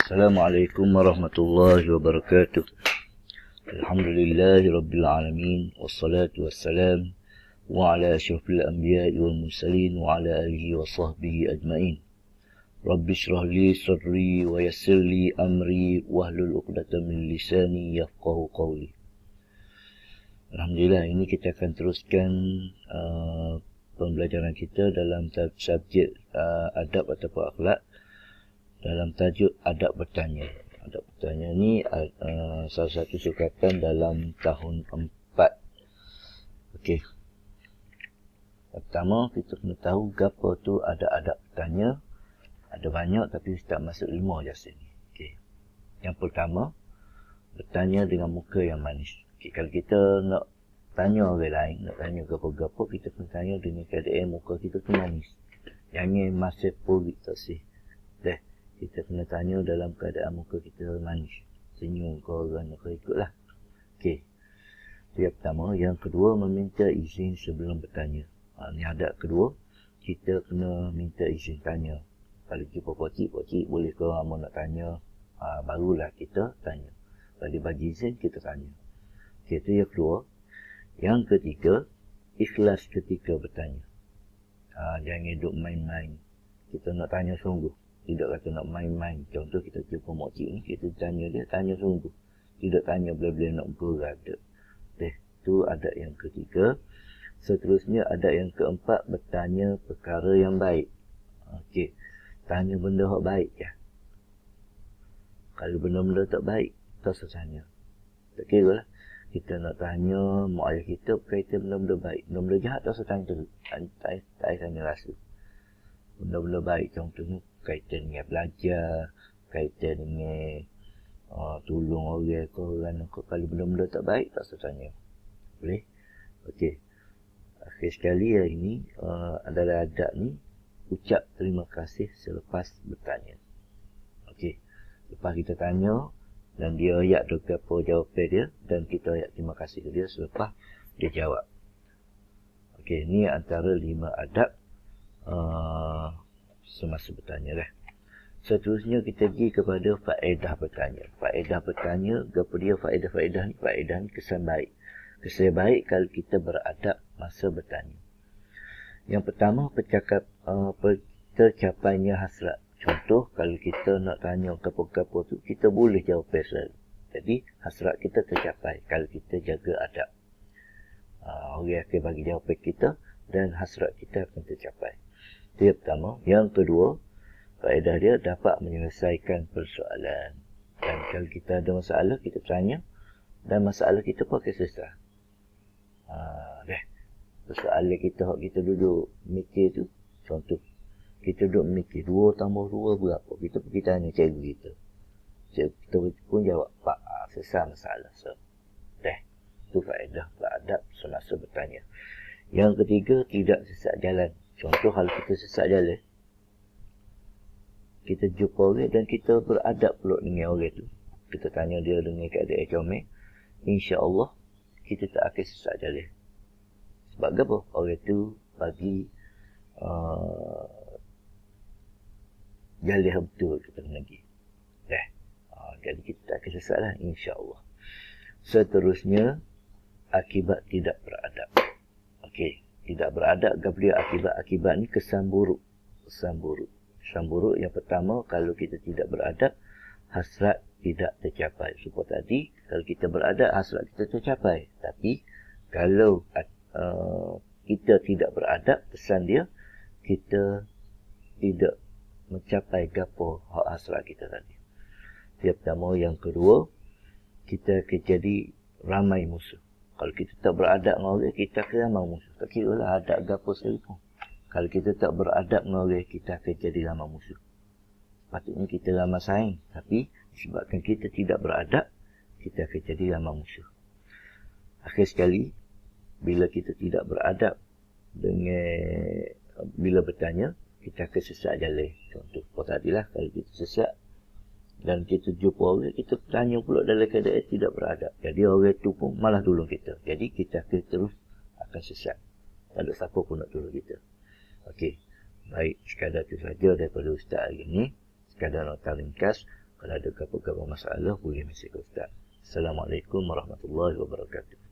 Assalamualaikum warahmatullahi wabarakatuh. Alhamdulillahi rabbil alamin. Wassalatu wassalam wa ala asyrafil anbiya'i wal mursalin wa ala alihi wa sahbihi ajma'in. Rabbi shrah li sadri wa yassir li amri wahlul 'uqdatam min lisani yafqahu qawli. Alhamdulillah, ini kita akan teruskan pembelajaran kita dalam subjek adab ataupun akhlak dalam tajuk adab bertanya. Adab bertanya ni salah satu sukatan dalam tahun 4. Okey. Pertama, kita kena tahu gapo tu ada adab bertanya. Ada banyak tapi Ustaz masuk 5 je sini. Okey. Yang pertama, bertanya dengan muka yang manis. Okey, kalau kita nak tanya orang lain, nak tanya gapo-gapo, kita kena tanya dengan keadaan muka kita tu manis. Jangan masih purit tak sih. Dah. Kita kena tanya dalam keadaan muka kita manis. Senyum ke orang nak ikutlah. Okey. Itu yang pertama. Yang kedua, meminta izin sebelum bertanya. Ini adab kedua. Kita kena minta izin tanya. Kalau jumpa pocik boleh ke Amo nak tanya? Barulah kita tanya. Kalau dia bagi izin, kita tanya. Okey, itu yang kedua. Yang ketiga, ikhlas ketika bertanya. Jangan duduk main-main. Kita nak tanya sungguh. Tidak kata nak main-main. Contoh kita jumpa makcik ni, kita tanya dia, tanya sungguh. Tidak tanya bila-bila nak berada. Itu adab yang ketiga. Seterusnya adab yang keempat, bertanya perkara yang baik. Okey, tanya benda yang baik ya. Kalau benda-benda tak baik, tak usah tanya. Tak kira lah. Kita nak tanya mak ayah kita berkaitan benda-benda baik. Benda-benda jahat tak usah tanya dulu. Tak tanya rasa. Benda-benda baik contohnya kaitan dengan belajar, kaitan dengan tolong orang ke orang. Kalau benda-benda tak baik, tak usah tanya. Boleh? Okey. Akhir sekali hari ini adalah adab ni, ucap terima kasih selepas bertanya. Okey. Lepas kita tanya dan dia ayat apa jawapan dia, dan kita ayat terima kasih ke dia selepas dia jawab. Okey, ni antara 5 adab semasa bertanya lah. Seterusnya kita pergi kepada faedah bertanya. Faedah bertanya, apa dia faedah-faedah ni? Faedah ni kesan baik. Kesan baik kalau kita beradab masa bertanya. Yang pertama, tercapainya hasrat. Contoh, kalau kita nak tanya apa-apa tu, kita boleh jawab selalu. Jadi, hasrat kita tercapai kalau kita jaga adab. Orang akan bagi jawapan kita dan hasrat kita akan tercapai. Itu yang pertama. Yang kedua, faedah dia dapat menyelesaikan persoalan. Dan kalau kita ada masalah, kita tanya dan masalah kita pun akan selesai. Persoalan kita duduk mikir tu, contoh, kita duduk mikir 2 tambah 2 berapa, kita pergi tanya cikgu kita. Cikgu kita pun jawab, Pak, selesai masalah. So, itu faedah beradab semasa bertanya. Yang ketiga, tidak sesat jalan. Contoh, kalau kita sesat jalan, kita jumpa orang dan kita beradab pula dengan orang tu. Kita tanya dia dengan keadaan comel, insya-Allah kita tak akan sesat jalan. Sebab apa? Orang tu bagi jalan yang betul kita kena pergi. Jadi kita tak akan sesat lah, insya-Allah. Seterusnya, akibat tidak beradab. Okey, tidak beradab kepada akibat ni kesan buruk. Kesan buruk yang pertama, kalau kita tidak beradab, hasrat tidak tercapai. Seperti tadi, kalau kita beradab, hasrat kita tercapai. Tapi, kalau kita tidak beradab, kesan dia, kita tidak mencapai gapo hasrat kita tadi. Yang pertama. Yang kedua, kita akan jadi ramai musuh. Kalau kita tak beradab dengan orang, kita akan ramai musuh. Tak kira lah adab gapo sekalipun. Kalau kita tak beradab dengan orang, kita akan jadi ramai musuh. Patutnya kita ramai saing. Tapi, disebabkan kita tidak beradab, kita akan jadi ramai musuh. Akhir sekali, bila kita tidak beradab bila bertanya, kita akan sesat jalan. Contoh, tadilah kalau kita sesat dan kita jumpa orang, kita tanya pula dalam keadaan tidak beradab. Jadi orang tu pun malah tolong kita. Jadi kita akan sesat. Tak ada siapa pun nak tolong kita. Okey. Baik, sekadar itu saja daripada Ustaz hari ini. Sekadar nota ringkas. Kalau ada apa-apa masalah, boleh mesej ke Ustaz. Assalamualaikum warahmatullahi wabarakatuh.